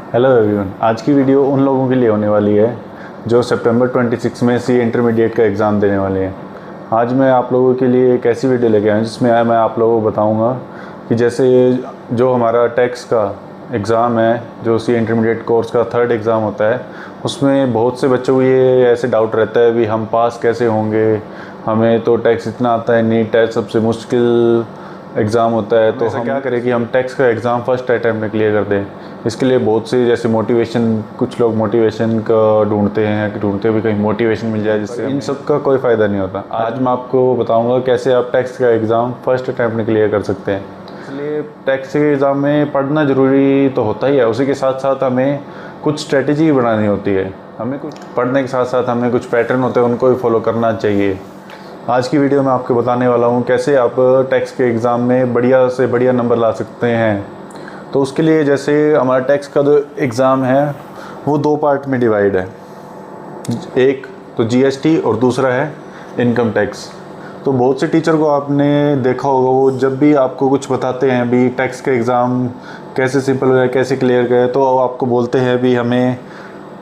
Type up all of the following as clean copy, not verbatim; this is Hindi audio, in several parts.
हेलो एवरीवन, आज की वीडियो उन लोगों के लिए होने वाली है जो सितंबर 26 में सी इंटरमीडिएट का एग्ज़ाम देने वाले हैं। आज मैं आप लोगों के लिए एक ऐसी वीडियो लेके आया हूँ जिसमें मैं आप लोगों को बताऊंगा कि जैसे जो हमारा टैक्स का एग्ज़ाम है, जो सी इंटरमीडिएट कोर्स का थर्ड एग्ज़ाम होता है, उसमें बहुत से बच्चों को ये ऐसे डाउट रहता है भी हम पास कैसे होंगे, हमें तो टैक्स इतना आता है नहीं, टैक्स सबसे मुश्किल एग्ज़ाम होता है, तो हम क्या करें कि हम टैक्स का एग्ज़ाम फर्स्ट अटैम्प्ट में क्लियर कर दें। इसके लिए बहुत सी जैसे मोटिवेशन, कुछ लोग मोटिवेशन का ढूंढते हैं कि ढूंढते हुए कहीं मोटिवेशन मिल जाए, जिससे इन सब का कोई फ़ायदा नहीं होता। आज मैं आपको बताऊंगा कैसे आप टैक्स का एग्ज़ाम फर्स्ट अटैम्प्ट में क्लियर कर सकते हैं। इसलिए टैक्स के एग्ज़ाम में पढ़ना ज़रूरी तो होता ही है, उसी के साथ साथ हमें कुछ स्ट्रेटजी बनानी होती है। हमें कुछ पढ़ने के साथ साथ हमें कुछ पैटर्न होते हैं, उनको भी फॉलो करना चाहिए। आज की वीडियो में आपको बताने वाला हूँ कैसे आप टैक्स के एग्ज़ाम में बढ़िया से बढ़िया नंबर ला सकते हैं। तो उसके लिए जैसे हमारा टैक्स का जो एग्ज़ाम है वो दो पार्ट में डिवाइड है, एक तो जीएसटी और दूसरा है इनकम टैक्स। तो बहुत से टीचर को आपने देखा होगा, वो जब भी आपको कुछ बताते हैं भी टैक्स के एग्ज़ाम कैसे सिंपल है, कैसे क्लियर करें, तो आपको बोलते हैं भी हमें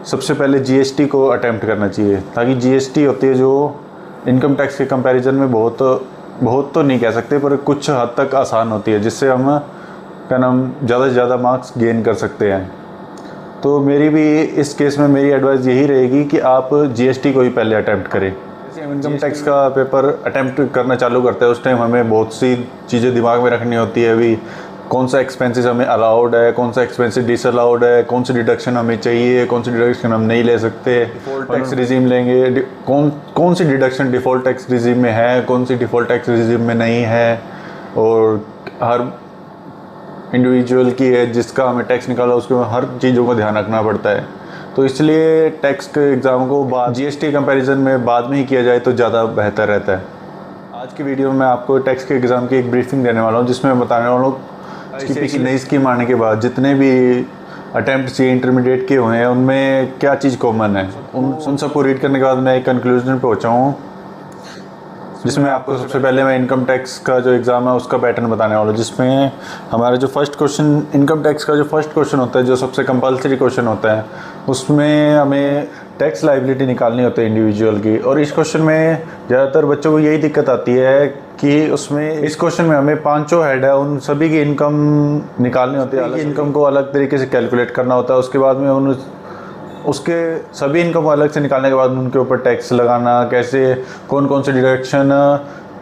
सबसे पहले जीएसटी को अटैम्प्ट करना चाहिए, ताकि जीएसटी होती है जो इनकम टैक्स के कंपैरिजन में बहुत तो नहीं कह सकते पर कुछ हद तक आसान होती है, जिससे हम क्या नाम ज़्यादा से ज़्यादा मार्क्स गेन कर सकते हैं। तो मेरी भी इस केस में मेरी एडवाइस यही रहेगी कि आप जीएसटी को ही पहले अटैम्प्ट करें। जैसे हम इनकम टैक्स का पेपर अटैम्प्ट करना चालू करते हैं उस टाइम हमें बहुत सी चीज़ें दिमाग में रखनी होती है, भी कौन सा एक्सपेंसेस हमें अलाउड है, कौन सा एक्सपेंसेस डिसअलाउड है, कौन सी डिडक्शन हमें चाहिए, कौन सी डिडक्शन हम नहीं ले सकते, डिफ़ॉल्ट टैक्स रिजीम लेंगे, कौन सी डिडक्शन डिफ़ॉल्ट टैक्स रिजीम में है, कौन सी डिफ़ॉल्ट टैक्स रिजीम में नहीं है, और हर इंडिविजुअल की है जिसका हमें टैक्स निकाला उसको हर चीज़ों का ध्यान रखना पड़ता है। तो इसलिए टैक्स के एग्ज़ाम को बाद जीएसटी कंपैरिजन में बाद में ही किया जाए तो ज़्यादा बेहतर रहता है। आज की वीडियो में मैं आपको टैक्स के एग्ज़ाम की एक ब्रीफिंग देने वाला हूँ, जिसमें मैं बताने वाला हूँ इसकी नई स्कीम आने के बाद जितने भी अटैम्प्ट सी इंटरमीडिएट के हुए हैं उनमें क्या चीज़ कॉमन है। उन सबको रीड करने के बाद मैं एक कंक्लूजन पे पहुँचा हूँ, जिसमें आपको सबसे पहले मैं इनकम टैक्स का जो एग्ज़ाम है उसका पैटर्न बताने वाला हूँ, जिसमें हमारा जो फर्स्ट क्वेश्चन इनकम टैक्स का जो फर्स्ट क्वेश्चन होता है, जो सबसे कंपलसरी क्वेश्चन होता है, उसमें हमें टैक्स लायबिलिटी निकालनी होती है इंडिविजुअल की। और इस क्वेश्चन में ज़्यादातर बच्चों को यही दिक्कत आती है कि उसमें इस क्वेश्चन में हमें पांचों हेड है उन सभी की इनकम निकालनी होती है, अलग इनकम को अलग तरीके से कैलकुलेट करना होता है। उसके बाद में उसके सभी इनकम को अलग से निकालने के बाद उनके ऊपर टैक्स लगाना, कैसे कौन से डिडक्शन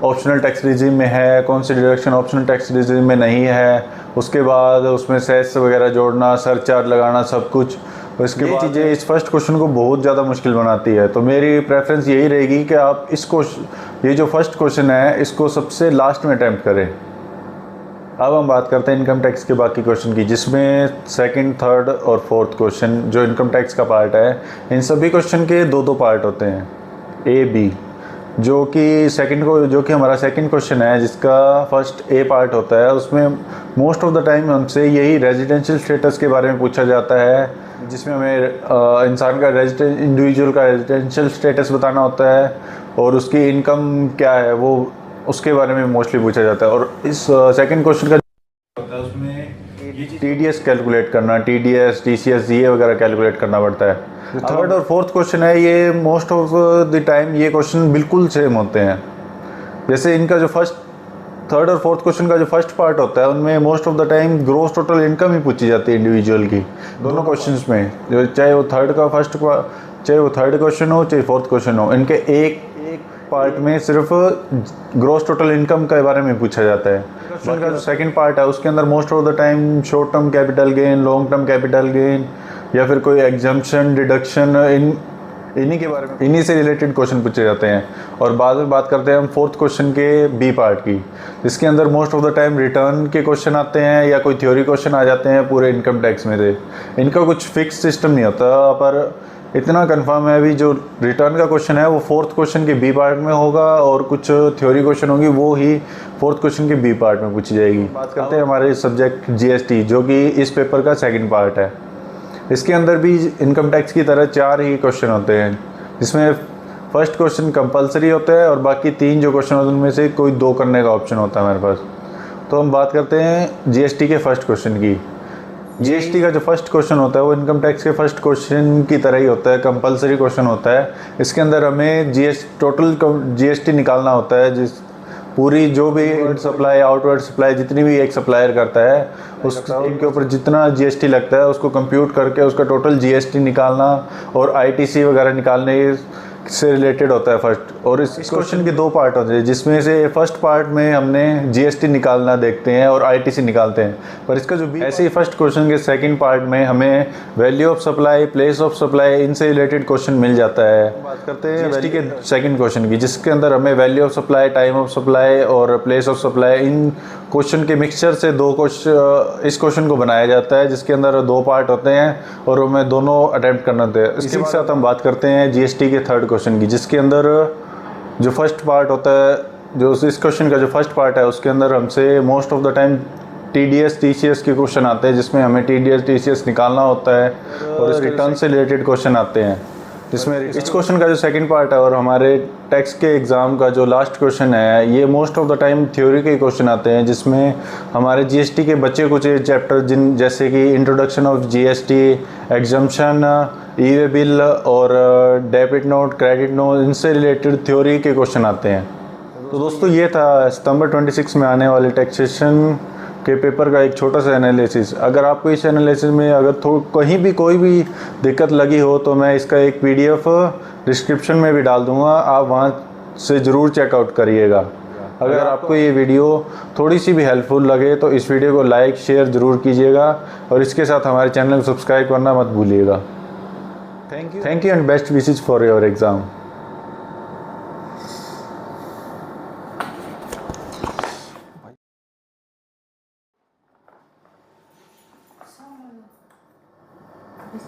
ऑप्शनल टैक्स रिजीम में है, कौन सी डिडक्शन ऑप्शनल टैक्स रिजीम में नहीं है, उसके बाद उसमें सेस वगैरह जोड़ना, सरचार्ज लगाना, सब कुछ। इसके बाद चीज़ें इस फर्स्ट क्वेश्चन को बहुत ज़्यादा मुश्किल बनाती है। तो मेरी प्रेफरेंस यही रहेगी कि आप ये जो फर्स्ट क्वेश्चन है इसको सबसे लास्ट में अटैम्प्ट करें। अब हम बात करते हैं इनकम टैक्स के बाकी क्वेश्चन की, जिसमें सेकंड, थर्ड और फोर्थ क्वेश्चन जो इनकम टैक्स का पार्ट है, इन सभी क्वेश्चन के दो पार्ट होते हैं, ए बी। जो कि हमारा सेकंड क्वेश्चन है, जिसका फर्स्ट ए पार्ट होता है, उसमें मोस्ट ऑफ द टाइम हमसे यही रेजिडेंशियल स्टेटस के बारे में पूछा जाता है, जिसमें हमें इंसान का इंडिविजुअल का रेजिडेंशियल स्टेटस बताना होता है और उसकी इनकम क्या है वो उसके बारे में मोस्टली पूछा जाता है। और इस सेकंड क्वेश्चन का होता है उसमें टीडीएस कैलकुलेट करना, टीडीएस, टीसीएस, ये वगैरह कैलकुलेट करना पड़ता है। जो थर्ड और फोर्थ क्वेश्चन है, ये मोस्ट ऑफ द टाइम ये क्वेश्चन बिल्कुल सेम होते हैं। जैसे इनका जो थर्ड और फोर्थ क्वेश्चन का जो फर्स्ट पार्ट होता है, उनमें most of the time gross total income ही पूछी जाती है इंडिविजुअल की, दोनों क्वेश्चंस में, जो चाहे वो थर्ड क्वेश्चन हो चाहे फोर्थ क्वेश्चन हो, इनके एक पार्ट में सिर्फ ग्रॉस टोटल इनकम के बारे में पूछा जाता है। क्वेश्चन का जो सेकंड पार्ट है उसके अंदर most of the time short term capital gain, long term capital gain, या फिर कोई एग्जम्पशन, डिडक्शन, इन्हीं से रिलेटेड क्वेश्चन पूछे जाते हैं। और बाद में बात करते हैं हम फोर्थ क्वेश्चन के बी पार्ट की, जिसके अंदर most of the time return के क्वेश्चन आते हैं या कोई थ्योरी क्वेश्चन आ जाते हैं पूरे इनकम टैक्स में से। इनका कुछ फिक्स सिस्टम नहीं होता, पर इतना कंफर्म है अभी जो रिटर्न का क्वेश्चन है वो फोर्थ क्वेश्चन के बी पार्ट में होगा, और कुछ थ्योरी क्वेश्चन होगी वो ही फोर्थ क्वेश्चन के बी पार्ट में पूछी जाएगी। बात करते हैं हमारे सब्जेक्ट जीएसटी, जो कि इस पेपर का सेकंड पार्ट है। इसके अंदर भी इनकम टैक्स की तरह 4 ही क्वेश्चन होते हैं, जिसमें फर्स्ट क्वेश्चन कंपलसरी होता है और बाकी 3 जो क्वेश्चन होते हैं उनमें से कोई 2 करने का ऑप्शन होता है हमारे पास। तो हम बात करते हैं जीएसटी के फर्स्ट क्वेश्चन की। जीएसटी का जो फर्स्ट क्वेश्चन होता है वो इनकम टैक्स के फर्स्ट क्वेश्चन की तरह ही होता है, कंपलसरी क्वेश्चन होता है। इसके अंदर हमें टोटल जीएसटी निकालना होता है, जिस पूरी जो भी इनवर्ड सप्लाई आउटवर्ड सप्लाई जितनी भी एक सप्लायर करता है उसके ऊपर जितना जीएसटी लगता है उसको कंप्यूट करके उसका टोटल जीएसटी निकालना और आईटीसी वगैरह निकालने से रिलेटेड होता है फर्स्ट। और इस क्वेश्चन के दो पार्ट होते हैं, जिसमें से फर्स्ट पार्ट में हमने जीएसटी निकालना देखते हैं और आईटीसी निकालते हैं। पर इसका जो ऐसे ही फर्स्ट क्वेश्चन के सेकंड पार्ट में हमें value of supply, place of supply, इनसे रिलेटेड क्वेश्चन मिल जाता है। बात करते हैं जीएसटी के सेकंड क्वेश्चन की, जिसके अंदर हमें value of supply, time of supply और प्लेस ऑफ सप्लाई, इन क्वेश्चन के मिक्सचर से इस क्वेश्चन को बनाया जाता है, जिसके अंदर दो पार्ट होते हैं और हमें दोनों अटेम्प्ट करना होता है। इसके साथ हम बात करते हैं जीएसटी के थर्ड क्वेश्चन की, जिसके अंदर जो फर्स्ट पार्ट होता है, जो इस क्वेश्चन का जो फर्स्ट पार्ट है उसके अंदर हमसे most of the time TDS TCS के क्वेश्चन आते हैं, जिसमें हमें टीडीएस टीसीएस निकालना होता है और इसके रिटर्न से रिलेटेड क्वेश्चन आते हैं। जिसमें इस क्वेश्चन का जो सेकंड पार्ट है और हमारे टैक्स के एग्ज़ाम का जो लास्ट क्वेश्चन है, ये most of the time theory के क्वेश्चन आते हैं, जिसमें हमारे जीएसटी के बचे कुछ चैप्टर जैसे कि introduction of GST, exemption, E way bill और डेबिट नोट, क्रेडिट नोट, इनसे रिलेटेड थ्योरी के क्वेश्चन आते हैं। तो दोस्तों ये था सितंबर 26 में आने वाले टैक्सेशन के पेपर का एक छोटा सा एनालिसिस। अगर आपको इस एनालिसिस में अगर कहीं भी कोई भी दिक्कत लगी हो तो मैं इसका एक पीडीएफ डिस्क्रिप्शन में भी डाल दूंगा, आप वहां से ज़रूर चेकआउट करिएगा। अगर आपको ये वीडियो थोड़ी सी भी हेल्पफुल लगे तो इस वीडियो को लाइक शेयर ज़रूर कीजिएगा और इसके साथ हमारे चैनल को सब्सक्राइब करना मत भूलिएगा। Thank you and best wishes for your exam. This